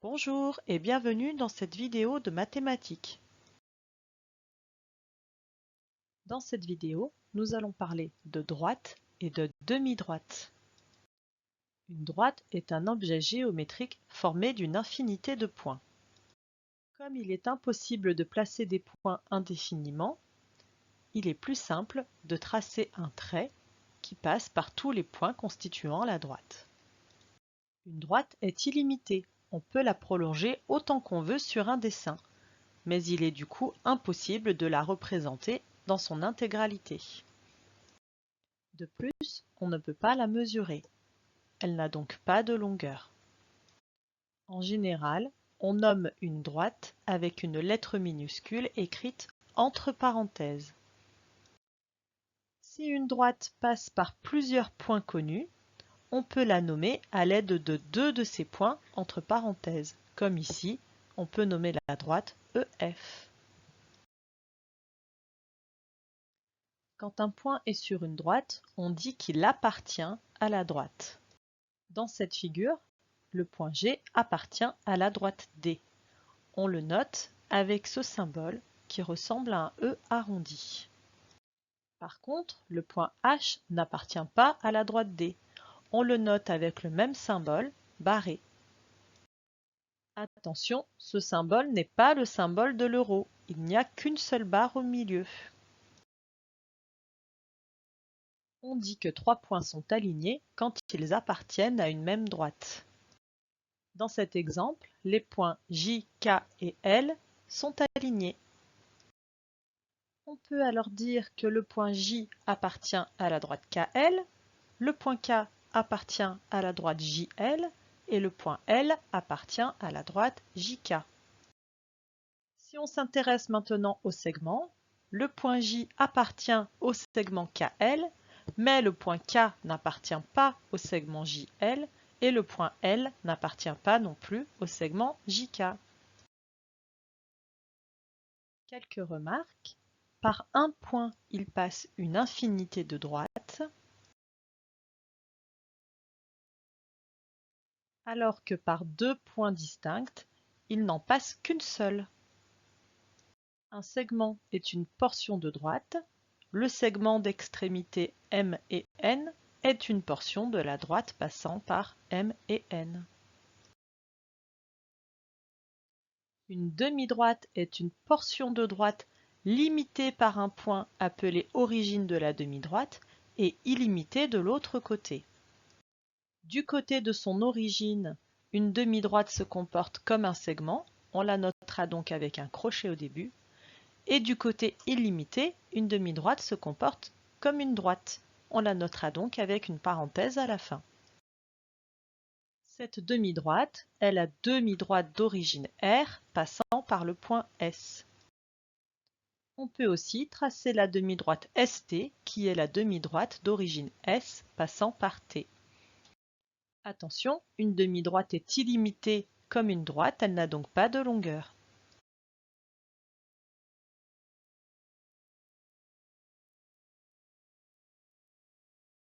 Bonjour et bienvenue dans cette vidéo de mathématiques. Dans cette vidéo, nous allons parler de droite et de demi-droite. Une droite est un objet géométrique formé d'une infinité de points. Comme il est impossible de placer des points indéfiniment, il est plus simple de tracer un trait qui passe par tous les points constituant la droite. Une droite est illimitée. On peut la prolonger autant qu'on veut sur un dessin, mais il est du coup impossible de la représenter dans son intégralité. De plus, on ne peut pas la mesurer. Elle n'a donc pas de longueur. En général, on nomme une droite avec une lettre minuscule écrite entre parenthèses. Si une droite passe par plusieurs points connus, on peut la nommer à l'aide de deux de ces points entre parenthèses, comme ici, on peut nommer la droite EF. Quand un point est sur une droite, on dit qu'il appartient à la droite. Dans cette figure, le point G appartient à la droite D. On le note avec ce symbole qui ressemble à un E arrondi. Par contre, le point H n'appartient pas à la droite D. On le note avec le même symbole, barré. Attention, ce symbole n'est pas le symbole de l'euro. Il n'y a qu'une seule barre au milieu. On dit que trois points sont alignés quand ils appartiennent à une même droite. Dans cet exemple, les points J, K et L sont alignés. On peut alors dire que le point J appartient à la droite KL, le point K appartient à la droite JL et le point L appartient à la droite JK. Si on s'intéresse maintenant au segment, le point J appartient au segment KL, mais le point K n'appartient pas au segment JL et le point L n'appartient pas non plus au segment JK. Quelques remarques. Par un point, il passe une infinité de droites, alors que par deux points distincts, il n'en passe qu'une seule. Un segment est une portion de droite. Le segment d'extrémité M et N est une portion de la droite passant par M et N. Une demi-droite est une portion de droite limitée par un point appelé origine de la demi-droite et illimitée de l'autre côté. Du côté de son origine, une demi-droite se comporte comme un segment, on la notera donc avec un crochet au début, et du côté illimité, une demi-droite se comporte comme une droite, on la notera donc avec une parenthèse à la fin. Cette demi-droite est la demi-droite d'origine R passant par le point S. On peut aussi tracer la demi-droite ST qui est la demi-droite d'origine S passant par T. Attention, une demi-droite est illimitée comme une droite, elle n'a donc pas de longueur.